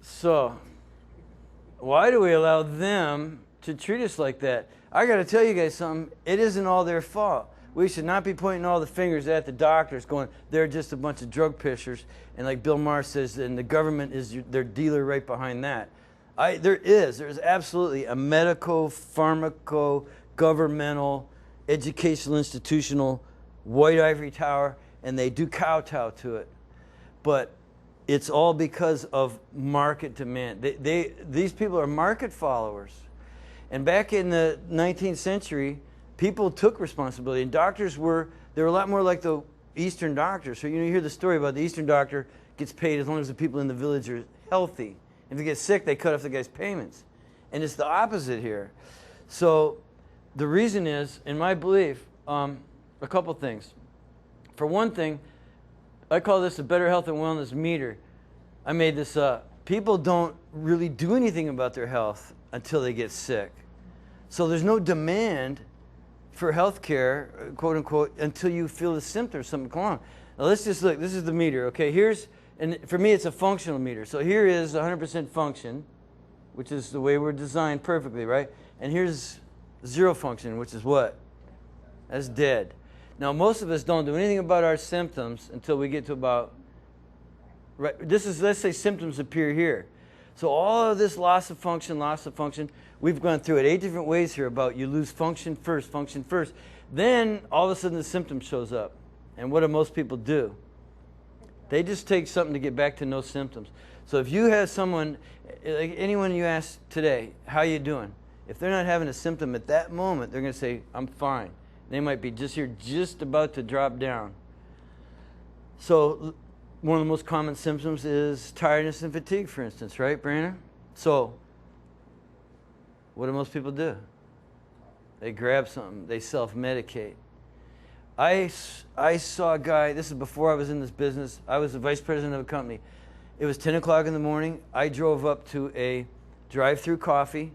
So, why do we allow them to treat us like that? I got to tell you guys something. It isn't all their fault. We should not be pointing all the fingers at the doctors going, they're just a bunch of drug pushers. And like Bill Maher says, and the government is their dealer right behind that. There's absolutely a medical, pharmaco, governmental, educational, institutional, white ivory tower, and they do kowtow to it. But it's all because of market demand. These people are market followers. And back in the 19th century, people took responsibility. And doctors were a lot more like the Eastern doctors. So you hear the story about the Eastern doctor gets paid as long as the people in the village are healthy. If they get sick, they cut off the guy's payments. And it's the opposite here. So the reason is, in my belief, a couple things. For one thing, I call this a better health and wellness meter. I made this up. People don't really do anything about their health until they get sick. So there's no demand for health care, quote unquote, until you feel the symptoms, something going on. Now let's just look. This is the meter, okay? And for me, it's a functional meter. So here is 100% function, which is the way we're designed perfectly, right? And here's zero function, which is what? That's dead. Now, most of us don't do anything about our symptoms until we get to about, right? Let's say symptoms appear here. So all of this loss of function, we've gone through it 8 different ways here about you lose function first. Then all of a sudden the symptom shows up. And what do most people do? They just take something to get back to no symptoms. So if you have someone, like anyone you ask today, how you doing? If they're not having a symptom at that moment, they're going to say, I'm fine. They might be just about to drop down. So one of the most common symptoms is tiredness and fatigue, for instance, right, Brandon? So what do most people do? They grab something. They self-medicate. I saw a guy, this is before I was in this business. I was the vice president of a company. It was 10 o'clock in the morning. I drove up to a drive-through coffee.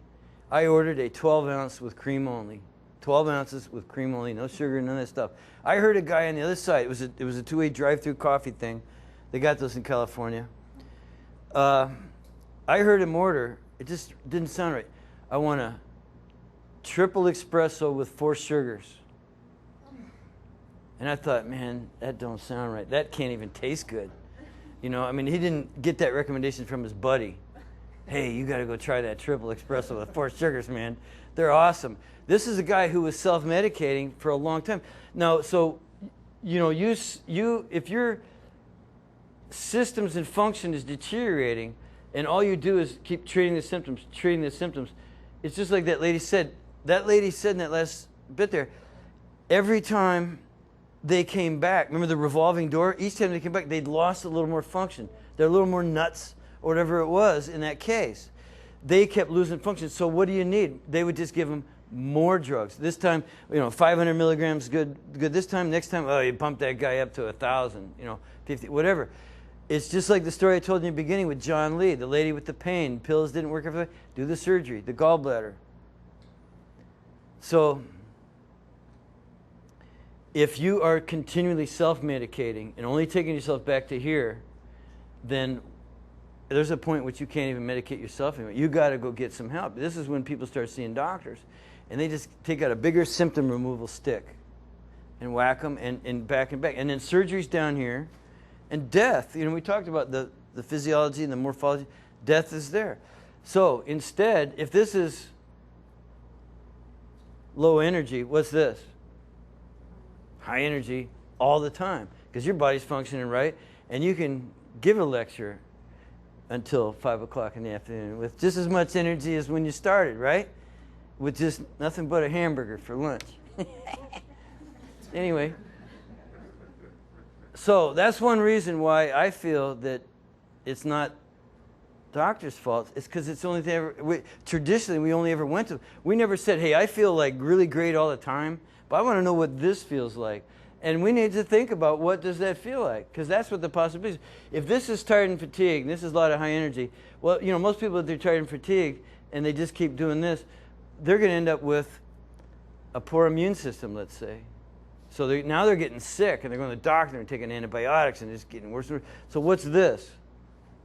I ordered a 12-ounce with cream only. 12 ounces with cream only, no sugar, none of that stuff. I heard a guy on the other side. It was a two-way drive-through coffee thing. They got those in California. I heard him order. It just didn't sound right. I want a triple espresso with 4 sugars. And I thought, man, that don't sound right. That can't even taste good. He didn't get that recommendation from his buddy. Hey, you got to go try that triple espresso with 4 sugars, man. They're awesome. This is a guy who was self-medicating for a long time. Now, so, if your systems and function is deteriorating, and all you do is keep treating the symptoms, it's just like that lady said. That lady said in that last bit there, every time they came back, remember the revolving door? Each time they came back, they'd lost a little more function. They're a little more nuts, or whatever it was in that case. They kept losing function. So what do you need? They would just give them more drugs. This time, 500 milligrams good this time. Next time, you pump that guy up to 1,000, 50, whatever. It's just like the story I told you in the beginning with John Lee, the lady with the pain. Pills didn't work everything. Do the surgery, the gallbladder. So if you are continually self-medicating and only taking yourself back to here, then there's a point which you can't even medicate yourself anymore. You got to go get some help. This is when people start seeing doctors, and they just take out a bigger symptom removal stick and whack them and back and back. And then surgery's down here, and death. We talked about the physiology and the morphology. Death is there. So instead, if this is low energy, what's this? High energy all the time, because your body's functioning right, and you can give a lecture until 5 o'clock in the afternoon with just as much energy as when you started, right? With just nothing but a hamburger for lunch. Anyway, so that's one reason why I feel that it's not doctor's fault. It's because it's the only thing traditionally we only ever went to. We never said, hey, I feel like really great all the time, but I want to know what this feels like. And we need to think about what does that feel like, because that's what the possibility is. If this is tired and fatigued, and this is a lot of high energy, well, most people, if they're tired and fatigued and they just keep doing this, they're going to end up with a poor immune system, let's say. So now they're getting sick, and they're going to the doctor and taking antibiotics, and it's getting worse and worse. So what's this?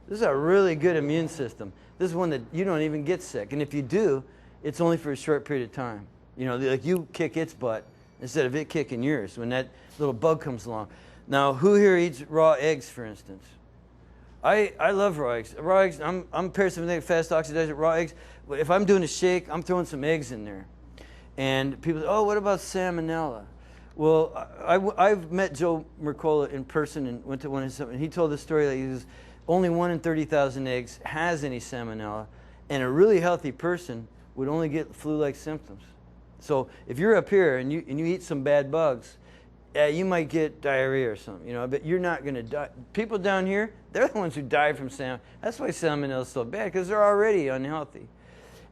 This is a really good immune system. This is one that you don't even get sick. And if you do, it's only for a short period of time. You know, like you kick its butt instead of it kicking yours when that little bug comes along. Now, who here eats raw eggs, for instance? I love raw eggs. Raw eggs, I'm parasympathetic fast oxidizer, raw eggs. If I'm doing a shake, I'm throwing some eggs in there. And people say, oh, what about salmonella? Well, I've met Joe Mercola in person and went to one of his, and he told the story that he was only 1 in 30,000 eggs has any salmonella, and a really healthy person would only get flu-like symptoms. So if you're up here and you eat some bad bugs, you might get diarrhea or something, you know, but you're not going to die. People down here, they're the ones who die from salmonella. That's why salmonella is so bad, because they're already unhealthy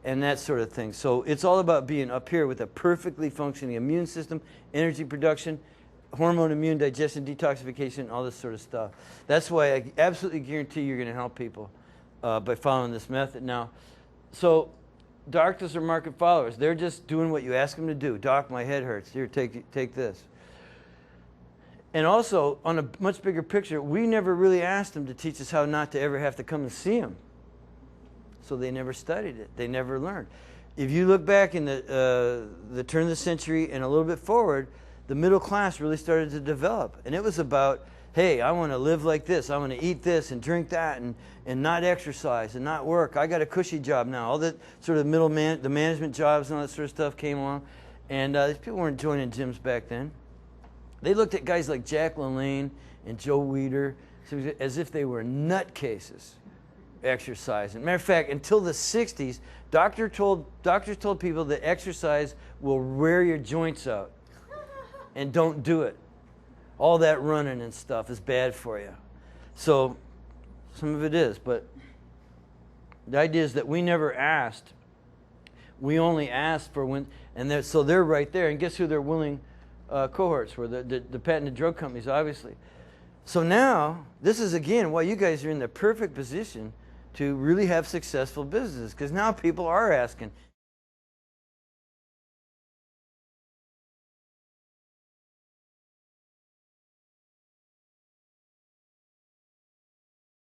and that sort of thing. So it's all about being up here with a perfectly functioning immune system, energy production, hormone, immune, digestion, detoxification, all this sort of stuff. That's why I absolutely guarantee you're going to help people by following this method. Now, so doctors are market followers. They're just doing what you ask them to do. Doc, my head hurts. Here, take this. And also, on a much bigger picture, we never really asked them to teach us how not to ever have to come and see them. So they never studied it. They never learned. If you look back in the turn of the century and a little bit forward, the middle class really started to develop. And it was about, hey, I want to live like this. I want to eat this and drink that and not exercise and not work. I got a cushy job now. All that sort of the management jobs and all that sort of stuff came along. And these people weren't joining gyms back then. They looked at guys like Jack LaLanne and Joe Weider as if they were nutcases exercising. Matter of fact, until the 60s, doctors told people that exercise will wear your joints out. And don't do it. All that running and stuff is bad for you. So some of it is, but the idea is that we never asked. We only asked for when, and so they're right there. And guess who their willing cohorts were? The patented drug companies, obviously. So now, this is again why you guys are in the perfect position to really have successful businesses, because now people are asking,